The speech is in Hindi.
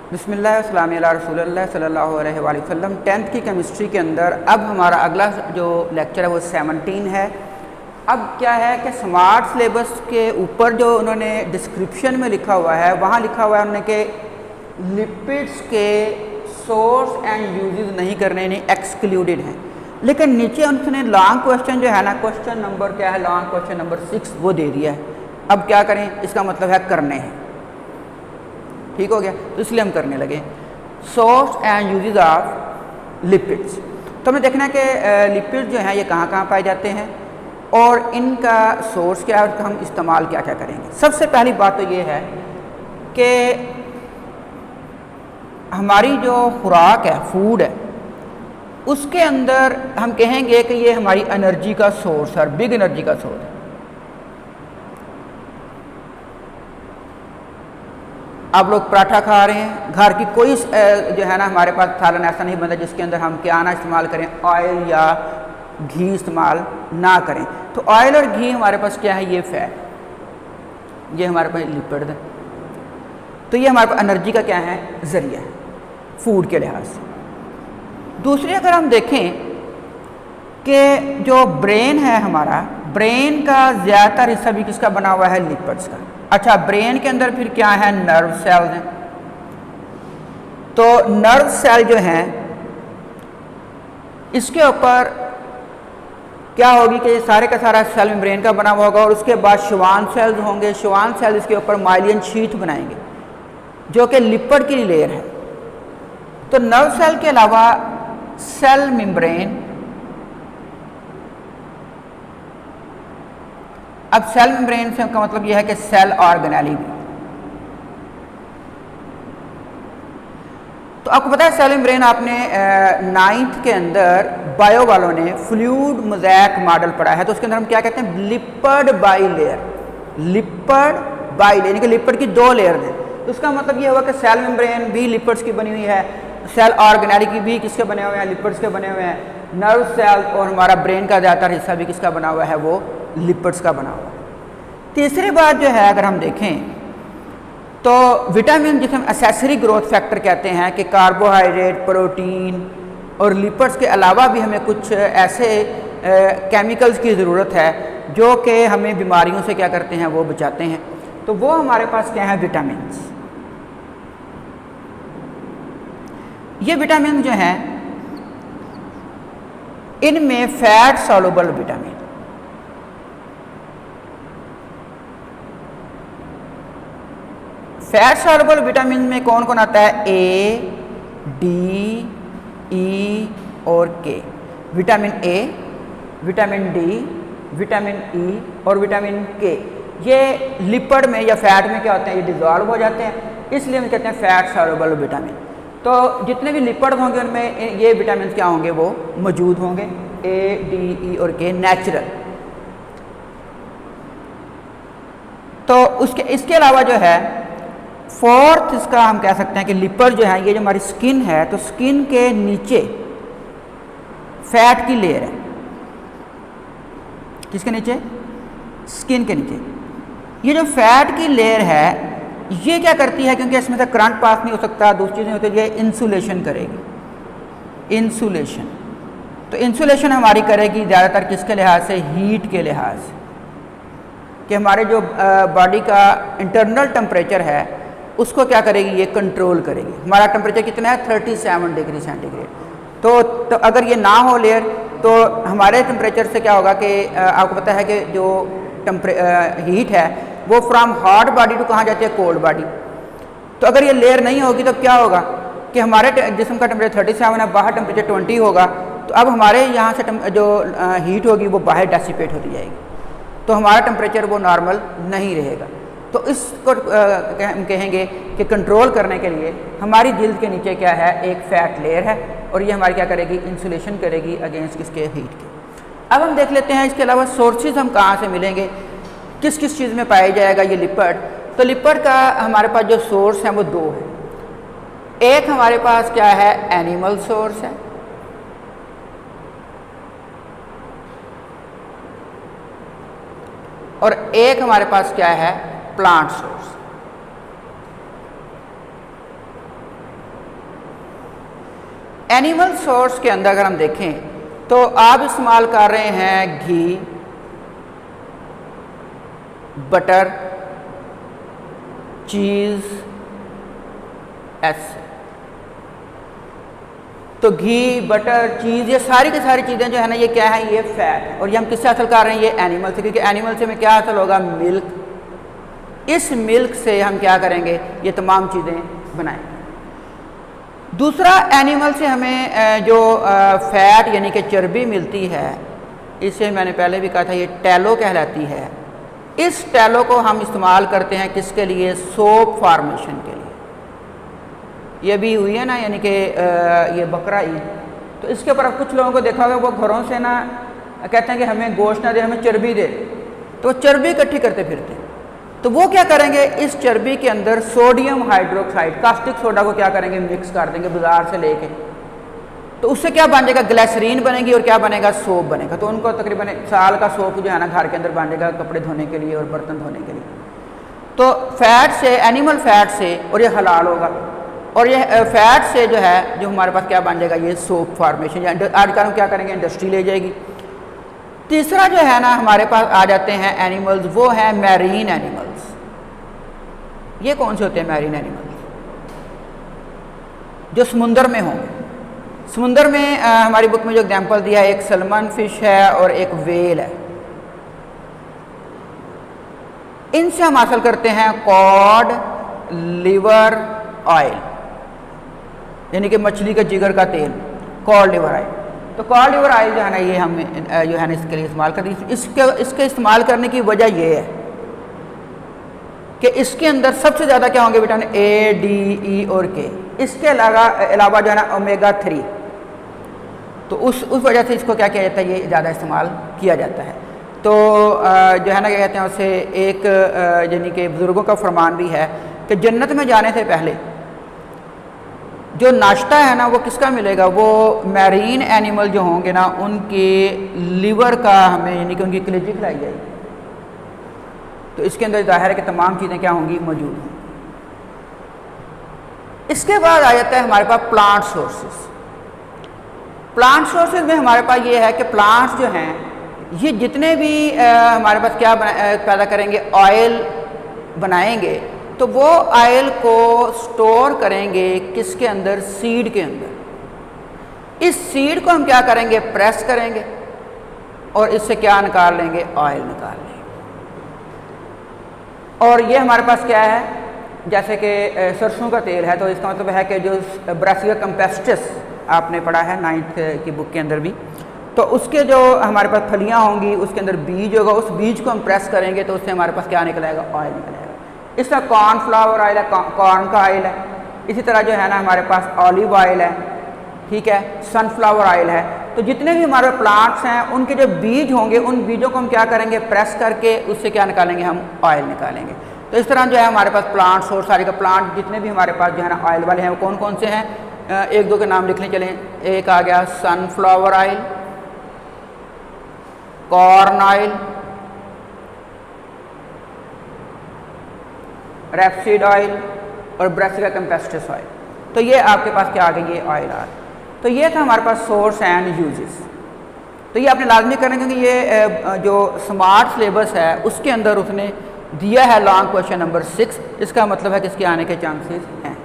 बिस्मिल्लाह अस्सलाम अला रसूलिल्लाह सल्लल्लाहु अलैहि वसल्लम। 10th की केमिस्ट्री के अंदर अब हमारा अगला जो लेक्चर है वो 17 है। अब क्या है कि स्मार्ट सिलेबस के ऊपर जो उन्होंने डिस्क्रिप्शन में लिखा हुआ है वहाँ लिखा हुआ है उन्होंने कि लिपिड्स के सोर्स एंड यूजेस नहीं करने यानी एक्सक्लूडेड हैं, लेकिन नीचे उन्होंने लॉन्ग क्वेश्चन जो है ना, क्वेश्चन नंबर क्या है, लॉन्ग क्वेश्चन नंबर 6 वो दे दिया है। अब क्या करें, इसका मतलब है करने हैं। ठीक हो गया, तो इसलिए हम करने लगे source and uses of lipids. तो हमें देखना है कि लिपिड जो हैं ये कहाँ कहाँ पाए जाते हैं और इनका सोर्स क्या है और हम इस्तेमाल क्या क्या करेंगे। सबसे पहली बात तो ये है कि हमारी जो खुराक है, फूड है, उसके अंदर हम कहेंगे कि ये हमारी एनर्जी का सोर्स है, बिग एनर्जी का सोर्स है। आप लोग पराठा खा रहे हैं, घर की कोई जो है ना हमारे पास सालन ऐसा नहीं बनता जिसके अंदर हम क्या ना इस्तेमाल करें, ऑयल या घी इस्तेमाल ना करें। तो ऑयल और घी हमारे पास क्या है, ये फैट, ये हमारे पास लिपिड है। तो ये हमारे पास एनर्जी का क्या है, ज़रिया है फूड के लिहाज से। दूसरी अगर हम देखें कि जो ब्रेन है हमारा, ब्रेन का ज़्यादातर हिस्सा भी किसका बना हुआ है, लिपिड्स का। अच्छा, ब्रेन के अंदर फिर क्या है, नर्व सेल्स हैं। तो नर्व सेल जो हैं इसके ऊपर क्या होगी कि सारे का सारा सेल मेम्ब्रेन का बना हुआ होगा और उसके बाद श्वान सेल्स होंगे। श्वान सेल इसके ऊपर माइलियन शीथ बनाएंगे जो कि लिपिड की लेयर है। तो नर्व सेल के अलावा सेल मेम्ब्रेन, अब सेल मेम्ब्रेन से का मतलब यह है कि सेल ऑर्गेनेली भी। तो आपको पता है सेल मेम्ब्रेन आपने 9th के अंदर बायो वालों ने फ्लूइड मोज़ेक मॉडल पढ़ा है। तो उसके अंदर हम क्या कहते हैं, लिपिड बाइलेयर, लिपिड बाइलेयर यानी कि लिपिड की 2 लेयर हैं। तो उसका मतलब ये हुआ कि सेल मेम्ब्रेन भी लिपिड्स की बनी हुई है, सेल ऑर्गेनेली की भी किसके बने हुए हैं, लिपिड्स के बने हुए हैं। नर्व सेल और हमारा ब्रेन का ज़्यादातर हिस्सा भी किसका बना हुआ है, वो लिपिड्स का बना हुआ है। तीसरी बात जो है अगर हम देखें तो विटामिन जिसे हम एसेसरी ग्रोथ फैक्टर कहते हैं कि कार्बोहाइड्रेट, प्रोटीन और लिपिड्स के अलावा भी हमें कुछ ऐसे केमिकल्स की ज़रूरत है जो कि हमें बीमारियों से क्या करते हैं, वो बचाते हैं। तो वो हमारे पास क्या है, विटामिन। ये विटामिन जो हैं इनमें fat soluble vitamin, fat soluble vitamin में कौन कौन आता है, ए, डी, ई और के। Vitamin A, vitamin D, vitamin E और विटामिन के, ये लिपिड में या फैट में क्या होते हैं, ये डिजॉल्व हो जाते हैं, इसलिए हम कहते हैं फैट सॉल्युबल विटामिन। तो जितने भी लिपिड होंगे उनमें ये विटामिन क्या होंगे, वो मौजूद होंगे, ए, डी, ई और के नेचुरल। तो इसके अलावा जो है फोर्थ इसका हम कह सकते हैं कि लिपिड जो है, ये जो हमारी स्किन है, तो स्किन के नीचे फैट की लेयर है। किसके नीचे, स्किन के नीचे। ये जो फैट की लेयर है ये क्या करती है, क्योंकि इसमें से करंट पास नहीं हो सकता, दूसरी चीज़ें होती है, ये इंसुलेशन करेगी, इंसुलेशन। तो इंसुलेशन हमारी करेगी ज़्यादातर किसके लिहाज से, हीट के लिहाज से, कि हमारे जो बॉडी का इंटरनल टेम्परेचर है उसको क्या करेगी, ये कंट्रोल करेगी। हमारा टेम्परेचर कितना है, 37 डिग्री सेंटीग्रेड। तो अगर ये ना हो लेयर तो हमारे टेम्परेचर से क्या होगा कि आपको पता है कि जो हीट है वो फ्रॉम हॉट बॉडी टू कहाँ जाती है, कोल्ड बॉडी। तो अगर ये लेयर नहीं होगी तो क्या होगा कि हमारे जिस्म का टेम्परेचर 37 है, बाहर टेम्परेचर 20 होगा। तो अब हमारे यहाँ से जो हीट होगी वो बाहर डेसिपेट होती जाएगी, तो हमारा टेम्परेचर वो नॉर्मल नहीं रहेगा। तो इसको हम कहेंगे कि कंट्रोल करने के लिए हमारी जिल्द के नीचे क्या है, एक फैट लेयर है और ये हमारी क्या करेगी, इंसुलेशन करेगी अगेंस्ट किसके, हीट के। अब हम देख लेते हैं इसके अलावा सोर्सेज हम कहाँ से मिलेंगे, किस किस चीज़ में पाया जाएगा ये लिपिड। तो लिपिड का हमारे पास जो सोर्स है वो 2 है। एक हमारे पास क्या है, एनिमल सोर्स है, और एक हमारे पास क्या है, प्लांट सोर्स। एनिमल सोर्स के अंदर अगर हम देखें तो आप इस्तेमाल कर रहे हैं घी, बटर, चीज़, ऐसे। तो घी, बटर, चीज़, ये सारी की सारी चीज़ें जो है ना, ये क्या है, ये फैट है। और ये हम किससे हासिल कर रहे हैं, ये एनिमल से, क्योंकि एनिमल से हमें क्या हासिल होगा, मिल्क। इस मिल्क से हम क्या करेंगे, ये तमाम चीज़ें बनाएंगे। दूसरा, एनिमल से हमें जो फैट यानी कि चर्बी मिलती है, इसे मैंने पहले भी कहा था, ये टैलो कहलाती है। इस टैलो को हम इस्तेमाल करते हैं किसके लिए, सोप फार्मेशन के लिए। ये भी हुई है ना, यानी कि ये बकरा ईद, तो इसके ऊपर कुछ लोगों को देखा होगा, वो घरों से ना कहते हैं कि हमें गोश्त ना दे, हमें चर्बी दे, तो चर्बी इकट्ठी करते फिरते हैं। तो वो क्या करेंगे, इस चर्बी के अंदर सोडियम हाइड्रोक्साइड, कास्टिक सोडा को क्या करेंगे, मिक्स कर देंगे बाजार से लेके। तो उससे क्या बन जाएगा, ग्लिसरीन बनेगी और क्या बनेगा, सोप बनेगा। तो उनको तकरीबन साल का सोप जो है ना घर के अंदर बन जाएगा, कपड़े धोने के लिए और बर्तन धोने के लिए। तो फैट से, एनिमल फैट से, और ये हलाल होगा, और ये फैट से जो है, जो हमारे पास क्या बन जाएगा, ये सोप फार्मेशन। आजकल हम क्या करेंगे, इंडस्ट्री ले जाएगी। तीसरा जो है ना, हमारे पास आ जाते हैं एनिमल्स, वो है मैरीन एनिमल्स। ये कौन से होते हैं मैरीन एनिमल्स, जो समुंदर में होंगे। समुंदर में हमारी बुक में जो एग्जांपल दिया है, एक सलमन फिश है और एक वेल है। इनसे हम हासिल करते हैं कॉड लिवर ऑयल, यानी कि मछली के जिगर का तेल, कॉड लिवर ऑयल। तो कॉड लिवर ऑयल जो है ना, ये हम जो है ना इसके लिए इस्तेमाल करते हैं। इसके इस्तेमाल करने की वजह ये है कि इसके अंदर सबसे ज़्यादा क्या होंगे, विटामिन ए, डी, ई और के। इसके अलावा जो है ना ओमेगा 3, तो उस वजह से इसको क्या किया जाता है, ये ज़्यादा इस्तेमाल किया जाता है। तो जो है ना, क्या कहते हैं उसे, एक यानी कि बुज़ुर्गों का फरमान भी है कि जन्नत में जाने से पहले जो नाश्ता है ना, वो किसका मिलेगा, वो मैरीन एनिमल जो होंगे ना, उनके लिवर का हमें, यानी कि उनकी कलेजी खिलाई जाएगी। तो इसके अंदर जाहिर है कि तमाम चीज़ें क्या होंगी, मौजूद होंगी। इसके बाद आ जाता है हमारे पास प्लांट सोर्सेज। प्लांट सोर्सेज में हमारे पास ये है कि प्लांट्स जो हैं, ये जितने भी हमारे पास क्या पैदा करेंगे, ऑयल बनाएंगे, तो वो ऑयल को स्टोर करेंगे किसके अंदर, सीड के अंदर। इस सीड को हम क्या करेंगे, प्रेस करेंगे और इससे क्या निकाल लेंगे, ऑयल निकाल लेंगे। और ये हमारे पास क्या है, जैसे कि सरसों का तेल है, तो इसका मतलब है कि जो ब्रासिका कंपेस्टिस आपने पढ़ा है 9th की बुक के अंदर भी, तो उसके जो हमारे पास फलियां होंगी, उसके अंदर बीज होगा, उस बीज को हम प्रेस करेंगे तो उससे हमारे पास क्या निकलेगा, ऑयल निकलेगा। इसका कॉर्नफ्लावर ऑयल है, कॉर्न का ऑयल है। इसी तरह जो है ना हमारे पास ऑलिव ऑयल है, ठीक है, सनफ्लावर ऑयल है। तो जितने भी हमारे प्लांट्स हैं, उनके जो बीज होंगे, उन बीजों को हम क्या करेंगे, प्रेस करके उससे क्या निकालेंगे, हम ऑयल निकालेंगे। तो इस तरह जो है हमारे पास प्लांट्स और सारे का प्लांट जितने भी हमारे पास जो है ना ऑयल वाले हैं, वो कौन कौन से हैं, एक दो के नाम लिखने चलें। एक आ गया sunflower oil, corn oil, rapeseed oil और ब्रासिका कंपेस्टिस ऑयल। तो ये आपके पास क्या आ गई, ये ऑयल आ गई। तो ये था हमारे पास सोर्स एंड यूजेस। तो ये आपने लाजमी करना, क्योंकि ये जो स्मार्ट सिलेबस है उसके अंदर उसने दिया है लॉन्ग क्वेश्चन नंबर 6, इसका मतलब है कि इसके आने के चांसेस हैं।